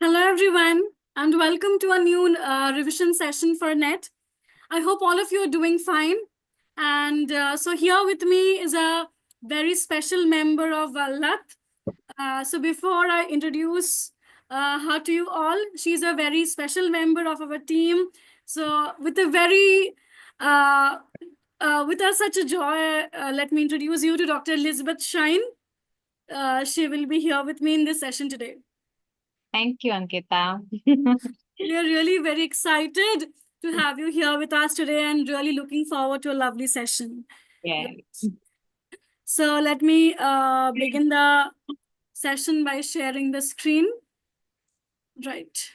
Hello, everyone, and welcome to a new revision session for NET. I hope all of you are doing fine. And so here with me is a very special member of Vallath. So before I introduce her to you all, she's a very special member of our team. So with a very with us such a joy, let me introduce you to Dr. Elizabeth Shine. She will be here with me in this session today. Thank you, Ankita. We are really very excited to have you here with us today and really looking forward to a lovely session. Yeah. Right. So let me begin the session by sharing the screen. Right.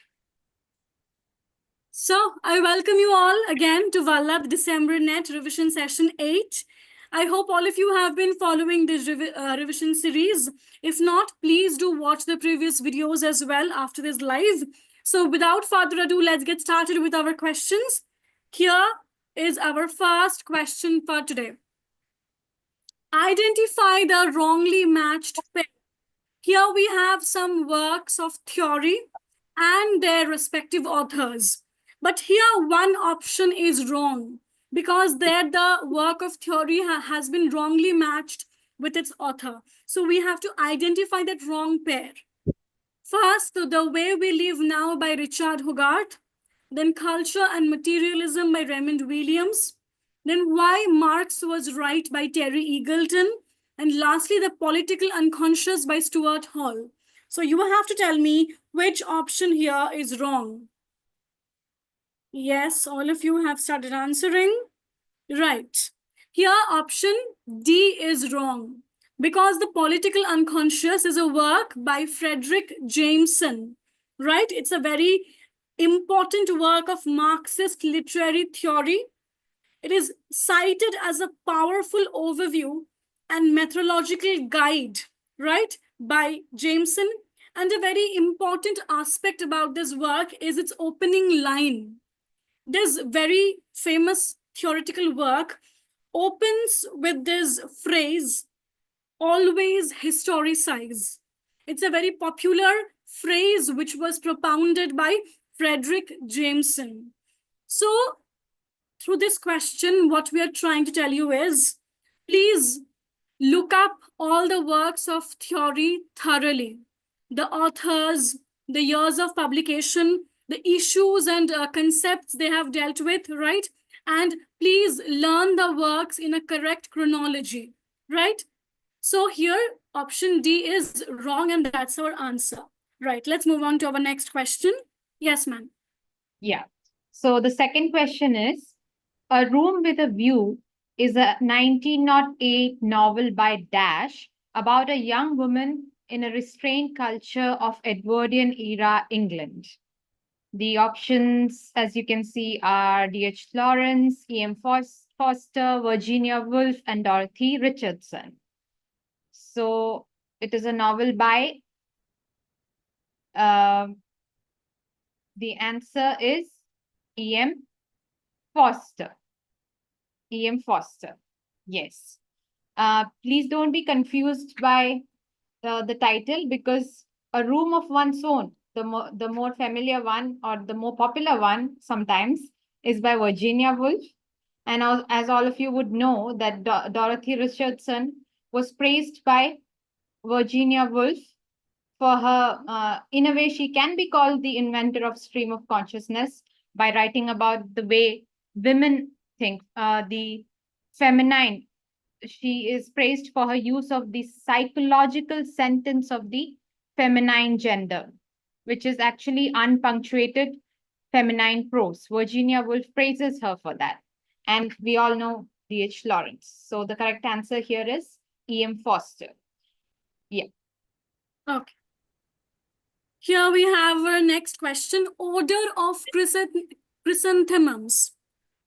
So I welcome you all again to Vallath December Net Revision Session 8. I hope all of you have been following this revision series. If not, please do watch the previous videos as well after this live. So without further ado, let's get started with our questions. Here is our first question for today. Identify the wrongly matched pair. Here we have some works of theory and their respective authors. But here one option is wrong because there the work of theory has been wrongly matched with its author. So we have to identify that wrong pair. First, The Way We Live Now by Richard Hogarth, then Culture and Materialism by Raymond Williams, then Why Marx Was Right by Terry Eagleton, and lastly, The Political Unconscious by Stuart Hall. So you will have to tell me which option here is wrong. Yes, all of you have started answering. Right. Here, option D is wrong because The Political Unconscious is a work by Frederick Jameson. Right? It's a very important work of Marxist literary theory. It is cited as a powerful overview and methodological guide, right, by Jameson. And a very important aspect about this work is its opening line. This very famous theoretical work opens with this phrase, always historicize. It's a very popular phrase which was propounded by Frederick Jameson. So through this question, what we are trying to tell you is, please look up all the works of theory thoroughly. The authors, the years of publication, the issues and concepts they have dealt with, right? And please learn the works in a correct chronology, right? So here, option D is wrong, and that's our answer. Right, let's move on to our next question. Yes, ma'am. Yeah. So the second question is, A Room with a View is a 1908 novel by Dash about a young woman in a restrained culture of Edwardian era England. The options, as you can see, are D.H. Lawrence, E.M. Foster, Virginia Woolf, and Dorothy Richardson. So it is a novel by the answer is E.M. Foster. E.M. Foster. Yes. Please don't be confused by the title because A Room of One's Own, the more familiar one or the more popular one sometimes is by Virginia Woolf. And as all of you would know that Dorothy Richardson was praised by Virginia Woolf for her, in a way, she can be called the inventor of stream of consciousness by writing about the way women think, the feminine. She is praised for her use of the psychological sentence of the feminine gender, which is actually unpunctuated feminine prose. Virginia Woolf praises her for that. And we all know D.H. Lawrence. So the correct answer here is E.M. Foster. Yeah. Okay. Here we have our next question. Order of Chrysanthemums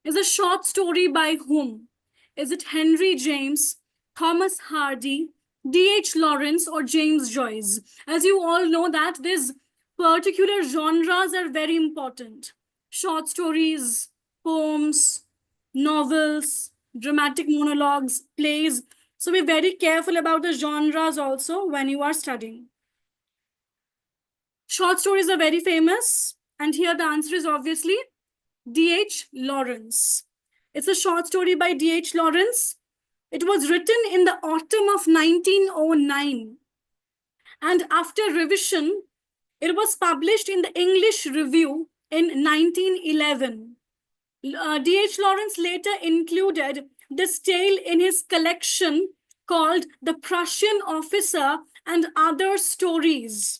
is a short story by whom? Is it Henry James, Thomas Hardy, D.H. Lawrence, or James Joyce? As you all know that these particular genres are very important. Short stories, poems, novels, dramatic monologues, plays. So be very careful about the genres also when you are studying. Short stories are very famous. And here the answer is obviously D.H. Lawrence. It's a short story by D.H. Lawrence. It was written in the autumn of 1909. And after revision, it was published in the English Review in 1911. D.H. Lawrence later included this tale in his collection called The Prussian Officer and Other Stories.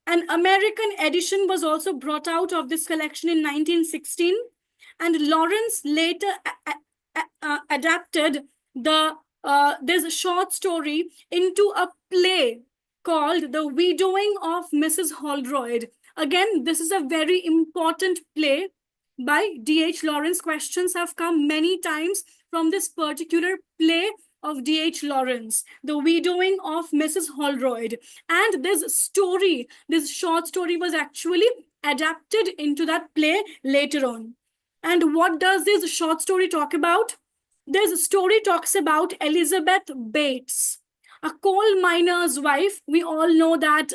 An American edition was also brought out of this collection in 1916, and Lawrence later adapted this short story into a play called The Widowing of Mrs. Holroyd. Again, this is a very important play by D.H. Lawrence. Questions have come many times from this particular play of D.H. Lawrence, The Widowing of Mrs. Holroyd. And this story, this short story, was actually adapted into that play later on. And what does this short story talk about? This story talks about Elizabeth Bates, a coal miner's wife. We all know that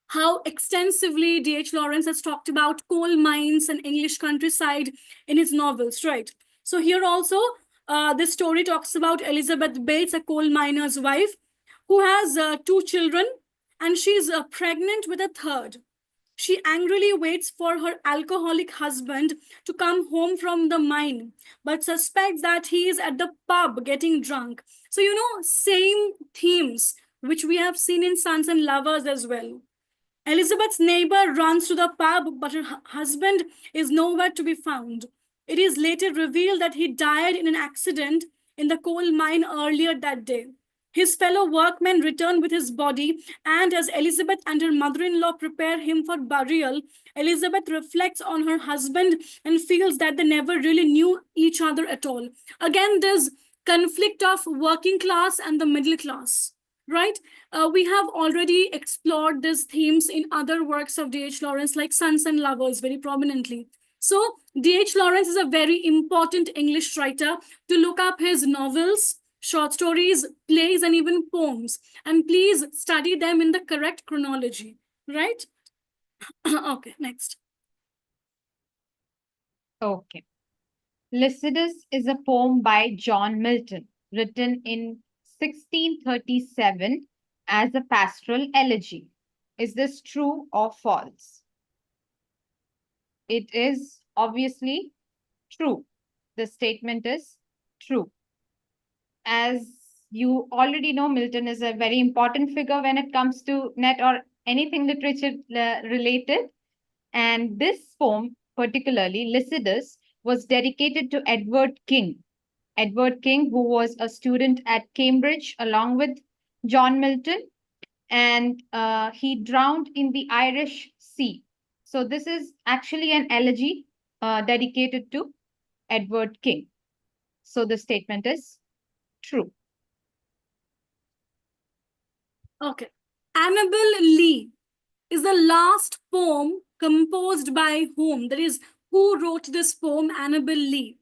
how extensively D.H. Lawrence has talked about coal mines and English countryside in his novels, right? So here also, this story talks about Elizabeth Bates, a coal miner's wife, who has 2 children, and she's pregnant with a third. She angrily waits for her alcoholic husband to come home from the mine, but suspects that he is at the pub getting drunk. So, same themes which we have seen in Sons and Lovers as well. Elizabeth's neighbor runs to the pub, but her husband is nowhere to be found. It is later revealed that he died in an accident in the coal mine earlier that day. His fellow workmen return with his body, and as Elizabeth and her mother-in-law prepare him for burial, Elizabeth reflects on her husband and feels that they never really knew each other at all. Again, this conflict of working class and the middle class, right? We have already explored these themes in other works of D.H. Lawrence, like Sons and Lovers, very prominently. So D.H. Lawrence is a very important English writer. To look up his novels, short stories, plays, and even poems. And please study them in the correct chronology, right? Okay, next. Okay. Lycidas is a poem by John Milton, written in 1637 as a pastoral elegy. Is this true or false? It is obviously true. The statement is true. As you already know, Milton is a very important figure when it comes to net or anything literature related. And this poem, particularly Lycidas, was dedicated to Edward King. Edward King, who was a student at Cambridge along with John Milton, and he drowned in the Irish Sea. So this is actually an elegy dedicated to Edward King. So the statement is true. Okay. Annabel Lee is the last poem composed by whom? That is, who wrote this poem, Annabel Lee?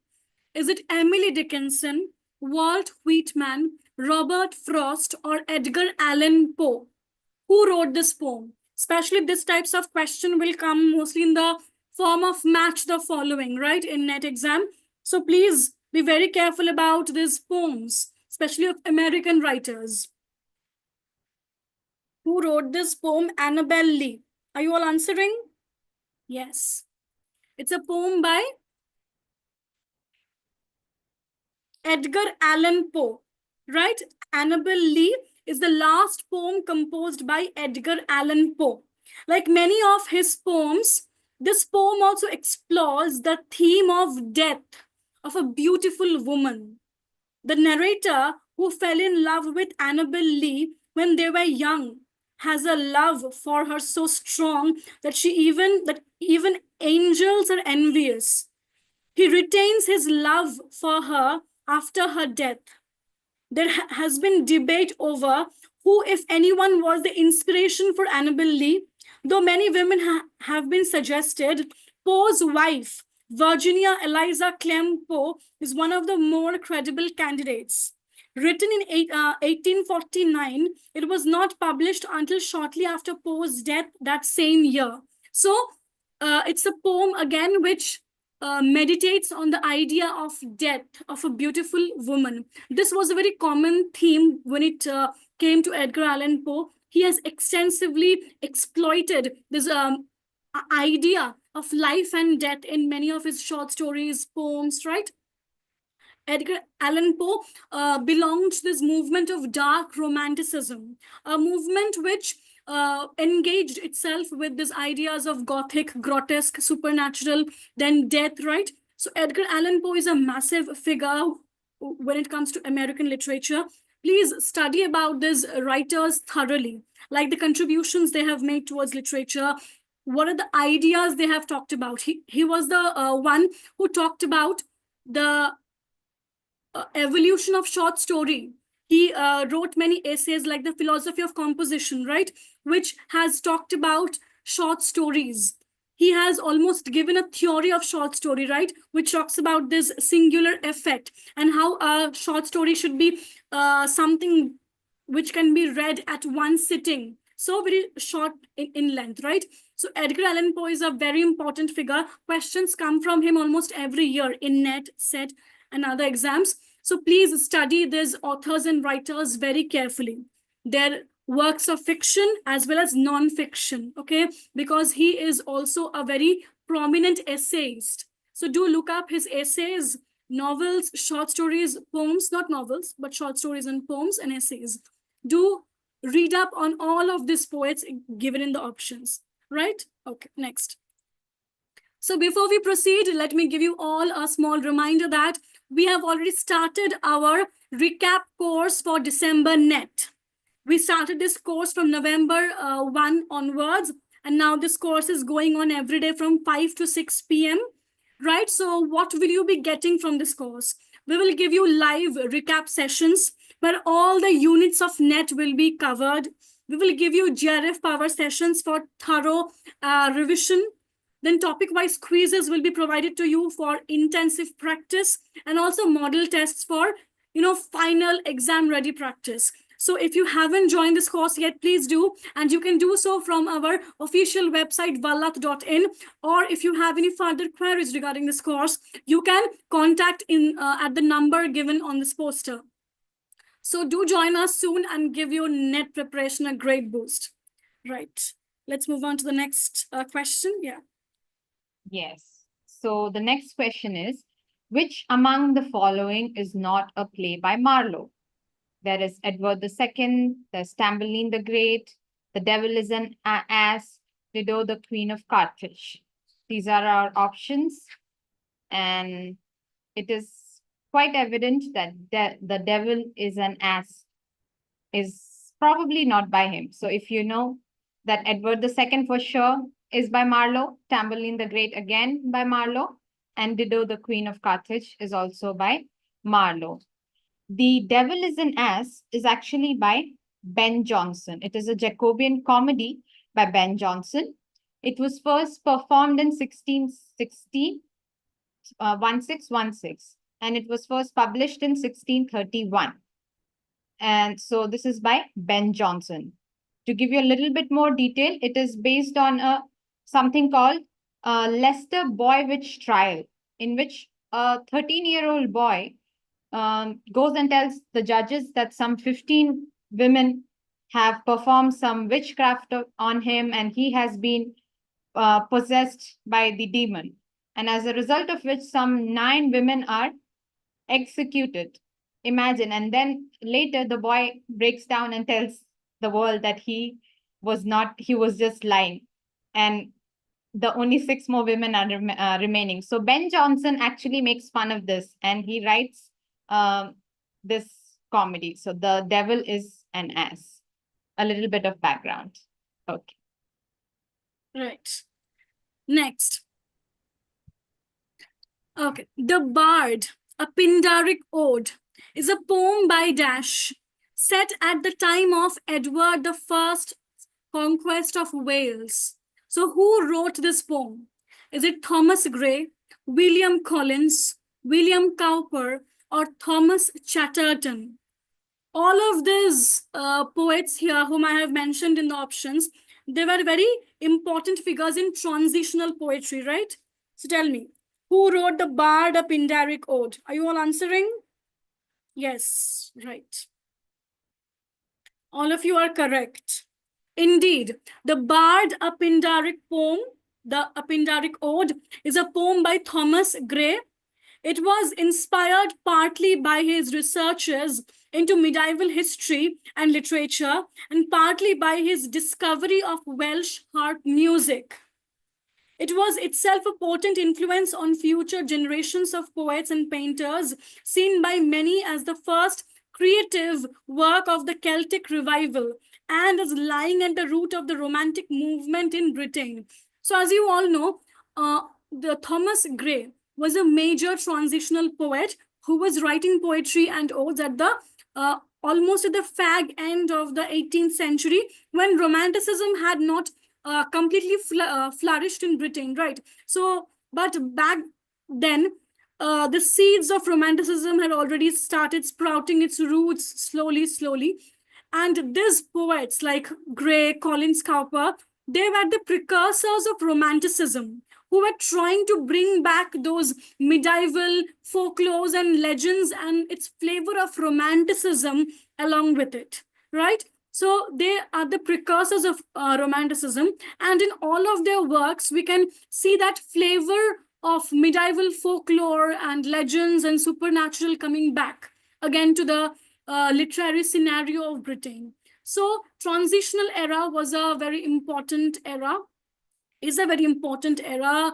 Is it Emily Dickinson, Walt Whitman, Robert Frost, or Edgar Allan Poe? Who wrote this poem? Especially this types of question will come mostly in the form of match the following, right, in net exam. So please be very careful about these poems, especially of American writers. Who wrote this poem, Annabel Lee? Are you all answering? Yes. It's a poem by Edgar Allan Poe, right? Annabel Lee is the last poem composed by Edgar Allan Poe. Like many of his poems, this poem also explores the theme of death of a beautiful woman. The narrator, who fell in love with Annabel Lee when they were young, has a love for her so strong that even angels are envious. He retains his love for her after her death. There has been debate over who, if anyone, was the inspiration for Annabel Lee, though many women have been suggested. Poe's wife, Virginia Eliza Clem Poe, is one of the more credible candidates. Written in 1849, it was not published until shortly after Poe's death that same year. So it's a poem again which meditates on the idea of death of a beautiful woman. This was a very common theme when it came to Edgar Allan Poe. He has extensively exploited this idea of life and death in many of his short stories, poems, right? Edgar Allan Poe belonged to this movement of dark romanticism, a movement which engaged itself with these ideas of gothic, grotesque, supernatural, then death, right? So Edgar Allan Poe is a massive figure when it comes to American literature. Please study about these writers thoroughly, like the contributions they have made towards literature. What are the ideas they have talked about? He was the one who talked about the evolution of short story. He wrote many essays like The Philosophy of Composition, right, which has talked about short stories. He has almost given a theory of short story, right, which talks about this singular effect and how a short story should be something which can be read at one sitting. So very short in length, right? So Edgar Allan Poe is a very important figure. Questions come from him almost every year in NET, SET, and other exams. So please study these authors and writers very carefully. Their works of fiction as well as non-fiction, okay? Because he is also a very prominent essayist. So do look up his essays, novels, short stories, poems, not novels, but short stories and poems and essays. Do read up on all of these poets given in the options, right? Okay, next. So before we proceed, let me give you all a small reminder that we have already started our recap course for December NET. We started this course from November 1 onwards, and now this course is going on every day from 5 to 6 p.m. Right? So what will you be getting from this course? We will give you live recap sessions where all the units of NET will be covered. We will give you GRF power sessions for thorough revision. Then topic-wise quizzes will be provided to you for intensive practice, and also model tests for, final exam-ready practice. So if you haven't joined this course yet, please do. And you can do so from our official website, vallath.in. Or if you have any further queries regarding this course, you can contact at the number given on this poster. So do join us soon and give your NET preparation a great boost. Right. Let's move on to the next question. Yeah. Yes. So the next question is, which among the following is not a play by Marlowe? There is Edward II, there's Tamburlaine the Great, The Devil is an Ass, Dido the Queen of Carthage. These are our options, and it is quite evident that The Devil is an Ass is probably not by him. So if you know that Edward II for sure is by Marlowe, Tamburlaine the Great again by Marlowe, and Dido the Queen of Carthage is also by Marlowe. The Devil is an Ass is actually by Ben Jonson. It is a Jacobean comedy by Ben Jonson. It was first performed in 1616, 1616, and it was first published in 1631. And so this is by Ben Jonson. To give you a little bit more detail, it is based on something called Leicester Boy Witch Trial, in which a 13-year-old boy goes and tells the judges that some 15 women have performed some witchcraft on him, and he has been possessed by the demon. And as a result of which, some 9 women are executed. Imagine. And then later the boy breaks down and tells the world that he was just lying. And the only 6 more women are remaining. So Ben Jonson actually makes fun of this, and he writes this comedy. So The Devil is an Ass. A little bit of background. Okay. Right. Next. Okay. The Bard, a Pindaric ode, is a poem by Dash set at the time of Edward I's conquest of Wales. So who wrote this poem? Is it Thomas Gray, William Collins, William Cowper, or Thomas Chatterton? all of these poets here whom I have mentioned in the options, they were very important figures in transitional poetry, right? So tell me, who wrote the Bard, a Pindaric Ode? Are you all answering? Yes, right. All of you are correct. Indeed, the Bard, a Pindaric poem, the Apindaric Ode, is a poem by Thomas Gray. It was inspired partly by his researches into medieval history and literature, and partly by his discovery of Welsh harp music. It was itself a potent influence on future generations of poets and painters, seen by many as the first creative work of the Celtic revival and as lying at the root of the Romantic movement in Britain. So, as you all know, the Thomas Gray was a major transitional poet who was writing poetry and odes at the almost at the fag end of the 18th century, when Romanticism had not completely flourished in Britain, right? So, but back then, the seeds of Romanticism had already started sprouting its roots slowly. And these poets like Gray, Collins Cowper, they were the precursors of Romanticism, who were trying to bring back those medieval folklores and legends and its flavor of Romanticism along with it, right? So they are the precursors of Romanticism, and in all of their works, we can see that flavor of medieval folklore and legends and supernatural coming back again to the literary scenario of Britain. So transitional era was a very important era, is a very important era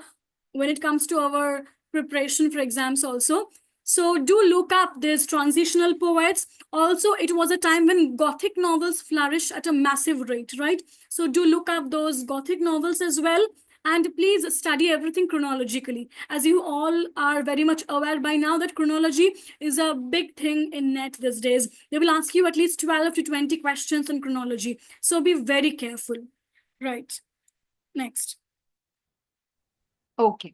when it comes to our preparation for exams also. So do look up these transitional poets. Also, it was a time when Gothic novels flourished at a massive rate, right? So do look up those Gothic novels as well. And please study everything chronologically. As you all are very much aware by now that chronology is a big thing in NET these days. They will ask you at least 12 to 20 questions on chronology. So be very careful. Right. Next. Okay.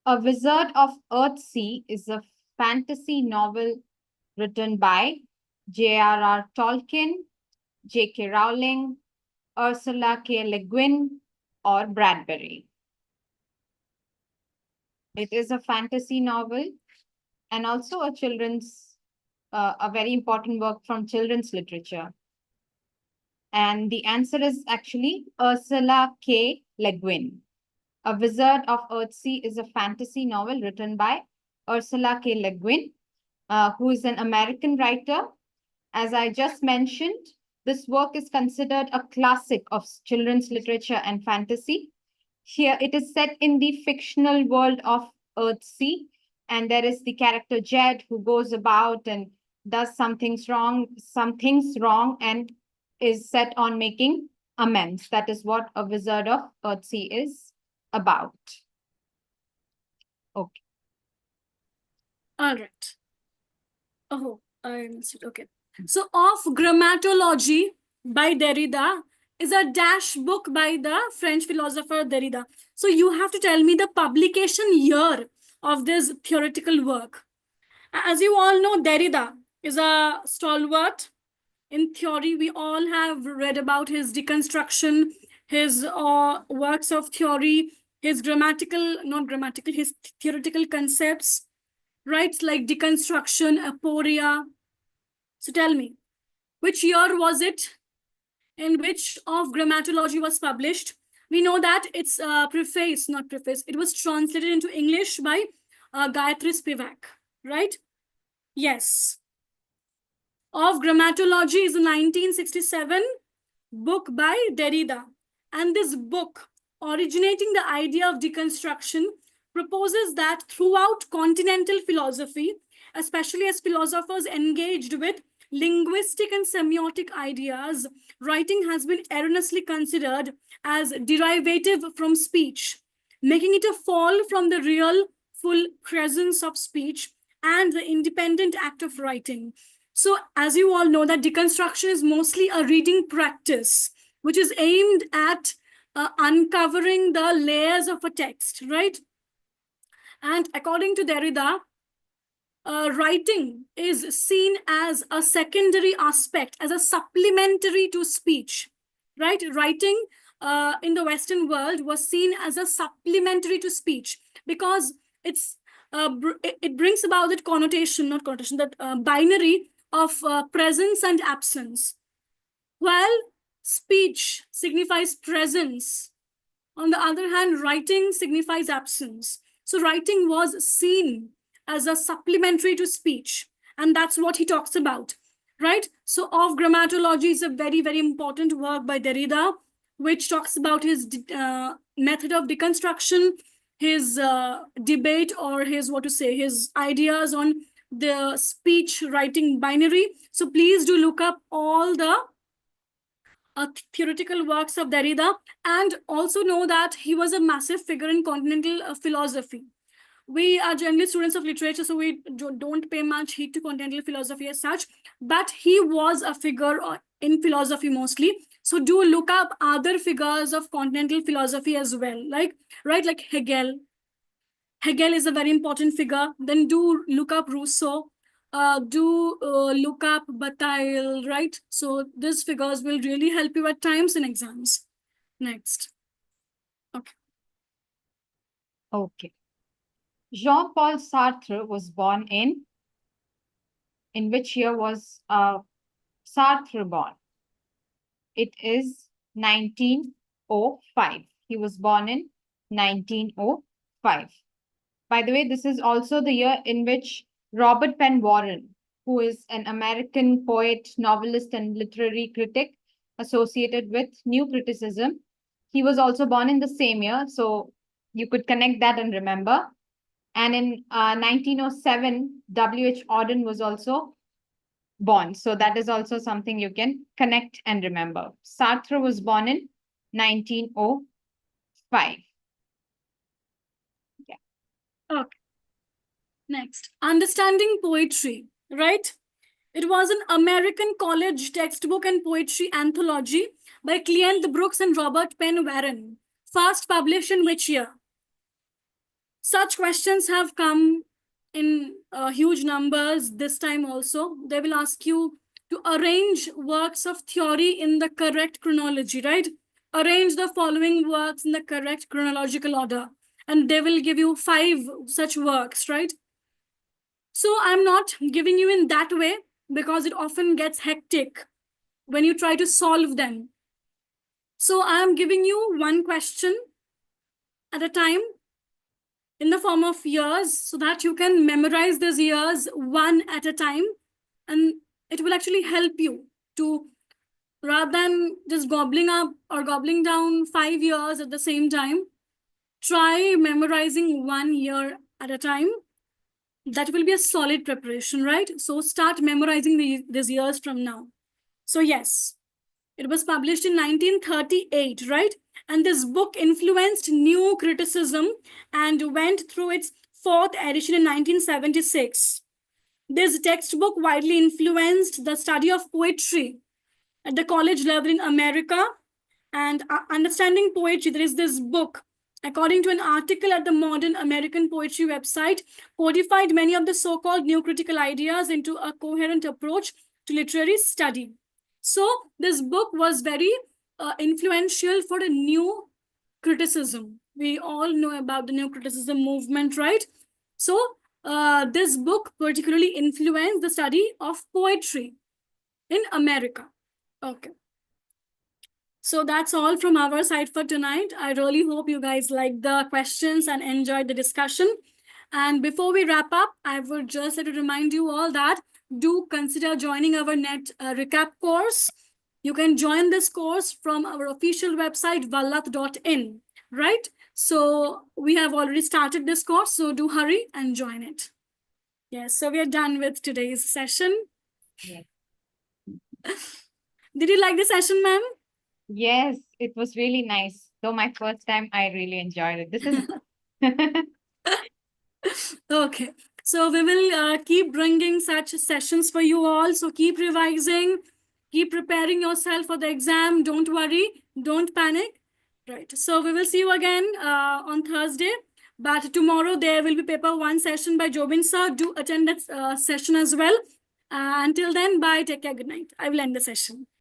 A Wizard of Earthsea is a fantasy novel written by J.R.R. Tolkien, J.K. Rowling, Ursula K. Le Guin, or Bradbury. It is a fantasy novel and also a a very important work from children's literature. And the answer is actually Ursula K. Le Guin. A Wizard of Earthsea is a fantasy novel written by Ursula K. Le Guin, who is an American writer. As I just mentioned, this work is considered a classic of children's literature and fantasy. Here it is set in the fictional world of Earthsea, and there is the character Jed who goes about and does some things wrong, and is set on making amends. That is what a Wizard of Earthsea is about. Okay. All right. Oh, I missed it. Okay. So, Of Grammatology by Derrida is a dash book by the French philosopher Derrida. So, you have to tell me the publication year of this theoretical work. As you all know, Derrida is a stalwart in theory. We all have read about his deconstruction, his works of theory, his his theoretical concepts, right? Like deconstruction, aporia. So tell me, which year was it in which Of Grammatology was published? We know that it's not preface, it was translated into English by Gayatri Spivak, right? Yes. Of Grammatology is a 1967 book by Derrida. And this book, originating the idea of deconstruction, proposes that throughout continental philosophy, especially as philosophers engaged with linguistic and semiotic ideas, writing has been erroneously considered as derivative from speech, making it a fall from the real, full presence of speech and the independent act of writing. So, as you all know, that deconstruction is mostly a reading practice, which is aimed at uncovering the layers of a text, right? And according to Derrida, writing is seen as a secondary aspect, as a supplementary to speech, right? Writing in the Western world was seen as a supplementary to speech because it brings about that connotation, not connotation, that binary of presence and absence. While speech signifies presence, on the other hand, writing signifies absence. So writing was seen as a supplementary to speech. And that's what he talks about, right? So of grammatology is a very, very important work by Derrida, which talks about his method of deconstruction, his debate, or his ideas on the speech writing binary. So please do look up all the theoretical works of Derrida, and also know that he was a massive figure in continental philosophy. We are generally students of literature, so we don't pay much heed to continental philosophy as such, but he was a figure in philosophy mostly. So do look up other figures of continental philosophy as well, like Hegel. Hegel is a very important figure. Then do look up Rousseau. Do look up Bataille, right? So these figures will really help you at times in exams. Next. Okay. Okay. Jean-Paul Sartre was born in which year was Sartre born? It is 1905. He was born in 1905. By the way, this is also the year in which Robert Penn Warren, who is an American poet, novelist, and literary critic associated with New Criticism, he was also born in the same year. So you could connect that and remember. And in 1907, W.H. Auden was also born. So that is also something you can connect and remember. Sartre was born in 1905. Yeah. Okay. Next. Understanding poetry, right? It was an American college textbook and poetry anthology by Cleant Brooks and Robert Penn Warren. First published in which year? Such questions have come in huge numbers this time also. They will ask you to arrange works of theory in the correct chronology, right? Arrange the following works in the correct chronological order. And they will give you 5 such works, right? So I'm not giving you in that way because it often gets hectic when you try to solve them. So I'm giving you one question at a time in the form of years so that you can memorize these years one at a time, and it will actually help you to, rather than just gobbling up or gobbling down 5 years at the same time, try memorizing 1 year at a time. That will be a solid preparation, right? So start memorizing these years from now. So yes, it was published in 1938, right? And this book influenced New Criticism and went through its 4th edition in 1976. This textbook widely influenced the study of poetry at the college level in America. And understanding poetry, there is this book, according to an article at the Modern American Poetry website, codified many of the so-called new critical ideas into a coherent approach to literary study. So this book was very influential for the new criticism. We all know about the new criticism movement, right? So this book particularly influenced the study of poetry in America. Okay. So that's all from our side for tonight. I really hope you guys liked the questions and enjoyed the discussion. And before we wrap up, I would just like to remind you all that do consider joining our net recap course. You can join this course from our official website, vallath.in, right? So we have already started this course, so do hurry and join it. Yes, so we are done with today's session. Yes. Did you like the session, ma'am? Yes, it was really nice. Though my first time, I really enjoyed it. This is Okay, so we will keep bringing such sessions for you all. So keep revising, keep preparing yourself for the exam. Don't worry, don't panic. Right, so we will see you again on Thursday But tomorrow there will be paper 1 session by Jobin sir. Do attend that session as well. Until then, bye. Take care. Good night. I will end the session.